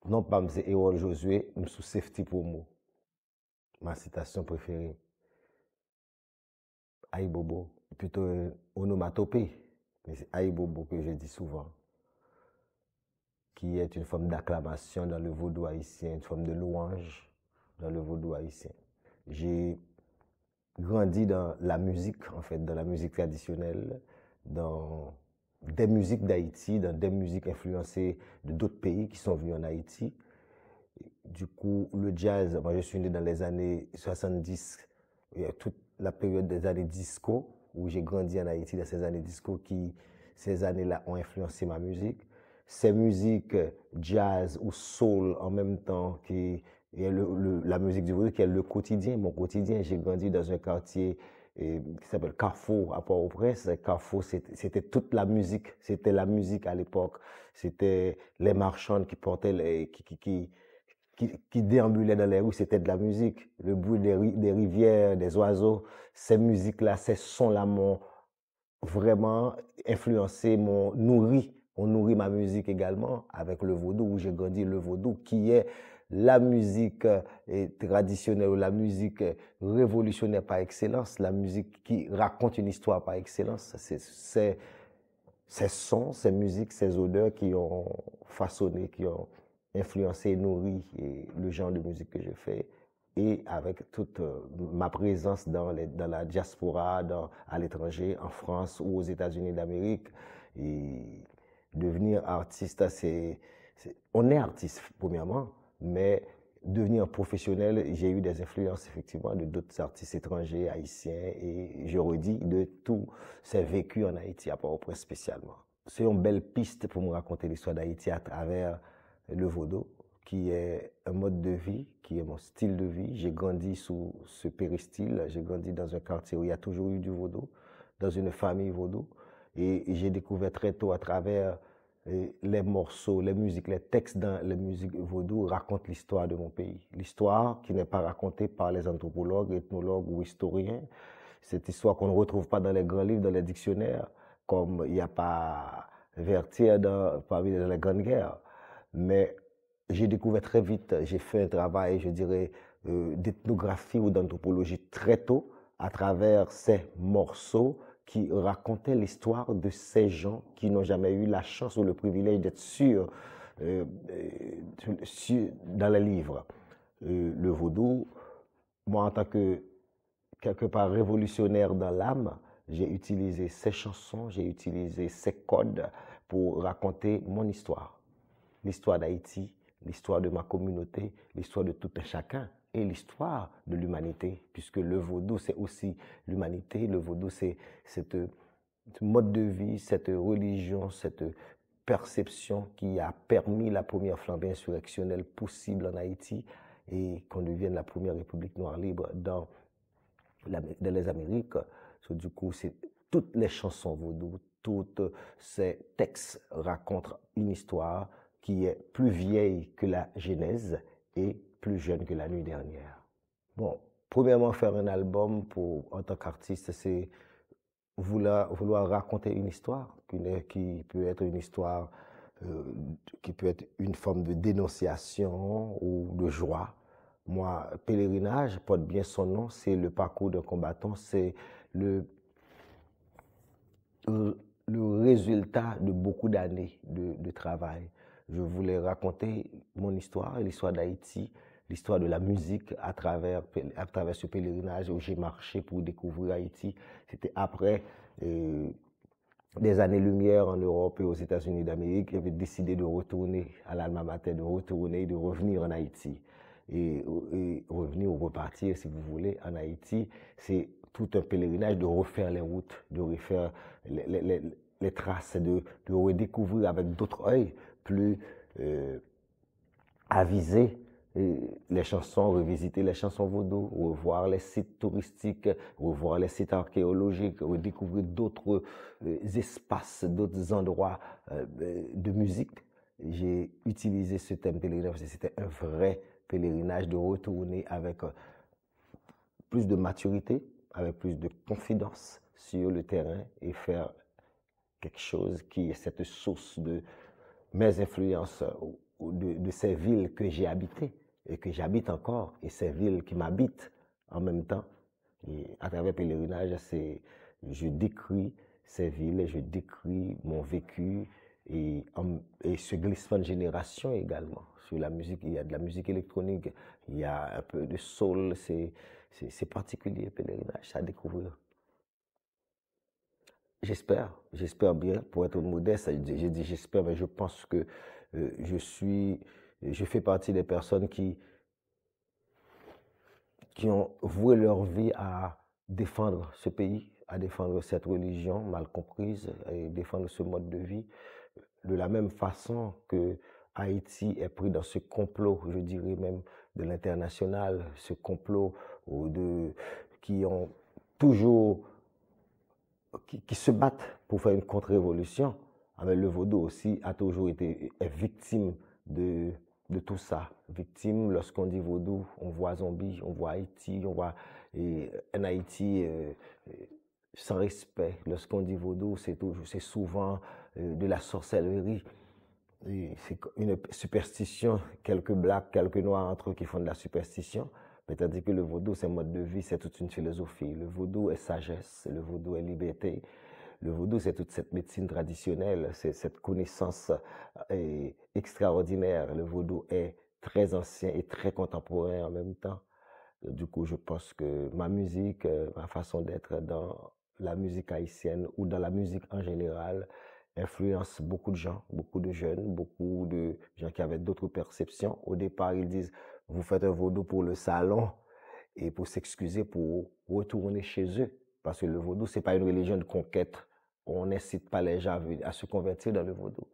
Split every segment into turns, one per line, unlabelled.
Non pas c'est Erol Josué, je sous safety pour moi. Ma citation préférée. Aïe Bobo, plutôt onomatopée, mais c'est Aïe Bobo que je dis souvent, qui est une forme d'acclamation dans le vaudou haïtien, une forme de louange dans le vaudou haïtien. J'ai grandi dans la musique, en fait, dans la musique traditionnelle, dans des musiques d'Haïti, dans des musiques influencées de d'autres pays qui sont venus en Haïti. Du coup, le jazz, moi je suis né dans les années 70, il y a toute la période des années disco, où j'ai grandi en Haïti dans ces années disco qui, ces années-là, ont influencé ma musique. Ces musiques jazz ou soul en même temps, qui est la musique du vaudou, qui est le quotidien, mon quotidien. J'ai grandi dans un quartier qui s'appelle Carrefour à Port-au-Prince. Carrefour, c'était toute la musique. C'était la musique à l'époque. C'était les marchands qui portaient, qui déambulaient dans les rues, c'était de la musique. Le bruit des rivières, des oiseaux, ces musiques-là, ces sons-là m'ont vraiment influencé, m'ont nourri. On nourrit ma musique également avec le vaudou, où j'ai grandi, le vaudou, qui est la musique traditionnelle ou la musique révolutionnaire par excellence, la musique qui raconte une histoire par excellence. C'est ces sons, ces musiques, ces odeurs qui ont façonné, qui ont influencé et nourri le genre de musique que je fais. Et avec toute ma présence dans la diaspora, à l'étranger, en France ou aux États-Unis d'Amérique, et devenir artiste, on est artiste premièrement, mais devenir professionnel, j'ai eu des influences effectivement de d'autres artistes étrangers, haïtiens, et je redis de tous ces vécus en Haïti, à Port-au-Prince spécialement. C'est une belle piste pour me raconter l'histoire d'Haïti à travers le vaudou, qui est un mode de vie, qui est mon style de vie. J'ai grandi sous ce péristyle, j'ai grandi dans un quartier où il y a toujours eu du vaudou, dans une famille vaudou, et j'ai découvert très tôt à travers les morceaux, les musiques, les textes dans les musiques vaudou racontent l'histoire de mon pays. L'histoire qui n'est pas racontée par les anthropologues, ethnologues ou historiens. Cette histoire qu'on ne retrouve pas dans les grands livres, dans les dictionnaires, comme il n'y a pas Vertier parmi les grandes guerres. Mais j'ai découvert très vite, j'ai fait un travail, je dirais, d'ethnographie ou d'anthropologie très tôt à travers ces morceaux qui racontaient l'histoire de ces gens qui n'ont jamais eu la chance ou le privilège d'être dans les livres. Le vaudou, moi en tant que quelque part révolutionnaire dans l'âme, j'ai utilisé ces chansons, j'ai utilisé ces codes pour raconter mon histoire. L'histoire d'Haïti, l'histoire de ma communauté, l'histoire de tout un chacun et l'histoire de l'humanité, puisque le vaudou, c'est aussi l'humanité. Le vaudou, c'est cette mode de vie, cette religion, cette perception qui a permis la première flambée insurrectionnelle possible en Haïti et qu'on devienne la première république noire libre dans les Amériques. Du coup, c'est toutes les chansons vaudou, tous ces textes racontent une histoire qui est plus vieille que la Genèse et plus jeune que la nuit dernière. Bon, premièrement, faire un album en tant qu'artiste, c'est vouloir raconter une histoire qui peut être une histoire, qui peut être une forme de dénonciation ou de joie. Moi, Pèlerinage porte bien son nom, c'est le parcours d'un combattant, c'est le résultat de beaucoup d'années de travail. Je voulais raconter mon histoire, l'histoire d'Haïti, l'histoire de la musique à travers ce pèlerinage où j'ai marché pour découvrir Haïti. C'était après des années-lumière en Europe et aux États-Unis d'Amérique. J'avais décidé de retourner à l'Alma Mater, de revenir en Haïti. Et revenir ou repartir, si vous voulez, en Haïti, c'est tout un pèlerinage de refaire les routes, de refaire les traces, de redécouvrir avec d'autres œils plus avisés les chansons, revisiter les chansons vaudou, revoir les sites touristiques, revoir les sites archéologiques, redécouvrir d'autres espaces, d'autres endroits de musique. J'ai utilisé ce thème pèlerinage parce que c'était un vrai pèlerinage de retourner avec plus de maturité, avec plus de confidence sur le terrain et faire quelque chose qui est cette source de mes influences de ces villes que j'ai habitées et que j'habite encore, et ces villes qui m'habitent en même temps. Et à travers Pèlerinage, je décris ces villes et je décris mon vécu et ce glissement de génération également. Sur la musique, il y a de la musique électronique, il y a un peu de soul, c'est particulier, Pèlerinage, c'est à découvrir. J'espère bien, pour être modeste, j'ai dit j'espère, mais je pense que je fais partie des personnes qui ont voué leur vie à défendre ce pays, à défendre cette religion mal comprise et défendre ce mode de vie. De la même façon que Haïti est pris dans ce complot, je dirais même de l'international, ce complot qui ont toujours, qui se battent pour faire une contre-révolution. Avec le vaudou aussi a toujours été victime de tout ça. Victime, lorsqu'on dit vaudou, on voit zombie, on voit Haïti, on voit un Haïti sans respect. Lorsqu'on dit vaudou, c'est souvent de la sorcellerie. C'est une superstition, quelques blacks, quelques noirs entre eux qui font de la superstition. Mais tandis que le vaudou, c'est un mode de vie, c'est toute une philosophie. Le vaudou est sagesse, le vaudou est liberté. Le vaudou, c'est toute cette médecine traditionnelle, c'est cette connaissance extraordinaire. Le vaudou est très ancien et très contemporain en même temps. Du coup, je pense que ma musique, ma façon d'être dans la musique haïtienne ou dans la musique en général influence beaucoup de gens, beaucoup de jeunes, beaucoup de gens qui avaient d'autres perceptions. Au départ, ils disent, vous faites un vaudou pour le salon et pour s'excuser, pour retourner chez eux. Parce que le vaudou, c'est pas une religion de conquête. On n'incite pas les gens à se convertir dans le vaudou.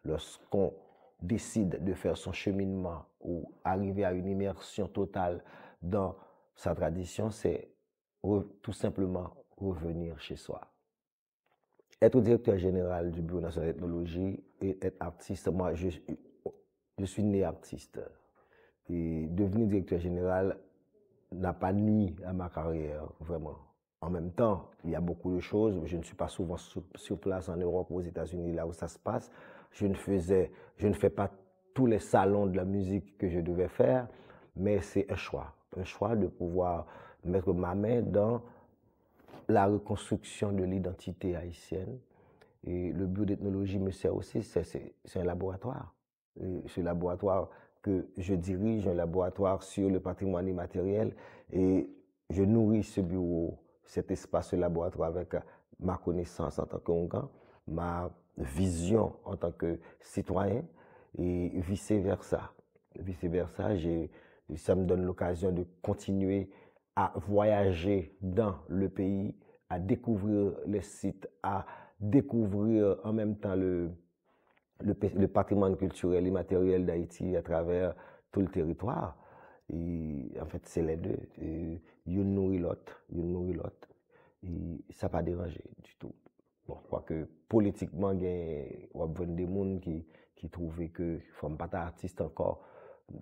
Lorsqu'on décide de faire son cheminement ou arriver à une immersion totale dans sa tradition, c'est tout simplement revenir chez soi. Être directeur général du Bureau national d'ethnologie et être artiste, moi, je suis né artiste. Et devenir directeur général n'a pas nui à ma carrière, vraiment. En même temps, il y a beaucoup de choses. Je ne suis pas souvent sur place en Europe ou aux États-Unis, là où ça se passe. Je ne fais pas tous les salons de la musique que je devais faire, mais c'est un choix de pouvoir mettre ma main dans la reconstruction de l'identité haïtienne. Et le bureau d'ethnologie me sert aussi, c'est un laboratoire. Ce laboratoire que je dirige, un laboratoire sur le patrimoine immatériel, et je nourris ce bureau, cet espace, ce laboratoire avec ma connaissance en tant qu'Ongan, ma vision en tant que citoyen, et vice-versa. Vice-versa, ça me donne l'occasion de continuer à voyager dans le pays, à découvrir les sites, à découvrir en même temps le patrimoine culturel immatériel d'Haïti à travers tout le territoire. Et en fait, c'est les deux. Une nourrit l'autre, une nourrit l'autre. Et ça n'a pas dérangé du tout. Bon, je crois que politiquement, il y a des gens qui trouvaient que ne faut pas être artiste encore.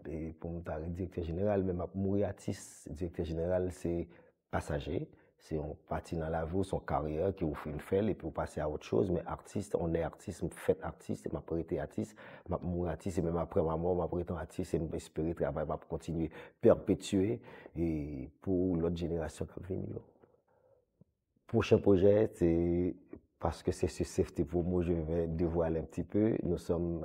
Et pour me dire directeur général, même mourir artiste, directeur général, c'est passager. C'est on partit dans la vie, son carrière, qui vous fait une fête, et puis vous passez à autre chose. Mais artiste, on est artiste, on fait artiste, et m'a été artiste, m'a mourir artiste, et même après ma mort, m'a été artiste, et m'espérer travailler, m'a continuer, perpétuer, et pour l'autre génération qui va venir. Prochain projet, c'est parce que c'est ce safety pour moi, je vais dévoiler un petit peu. Nous sommes,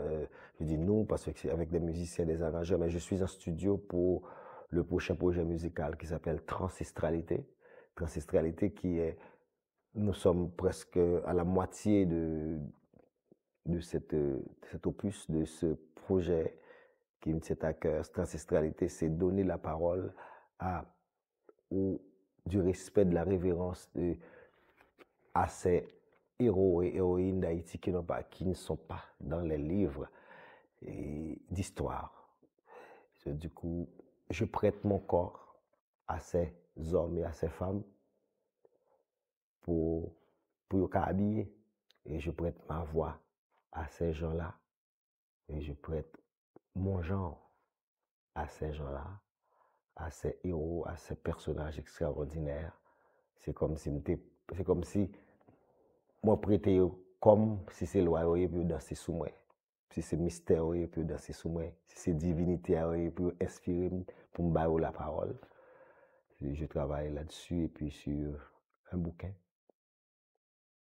je dis nous, parce que c'est avec des musiciens, des arrangeurs, mais je suis en studio pour le prochain projet musical qui s'appelle Transistralité. Transistralité qui est, nous sommes presque à la moitié de cet opus, de ce projet qui me tient à cœur. Transistralité, c'est donner la parole du respect, de la révérence à ces héros et héroïnes d'Haïti qui ne sont pas dans les livres d'histoire. Du coup, je prête mon corps à ces hommes et à ces femmes pour les habiller, et je prête ma voix à ces gens-là, et je prête mon genre à ces gens-là, à ces héros, à ces personnages extraordinaires. C'est comme si moi prêtais comme si c'est le roi et puis danser sous moi. si c'est mystère, il peut danser sous moi. Si c'est divinité, il peut inspirer pour me bailler la parole. Je travaille là-dessus et puis sur un bouquin.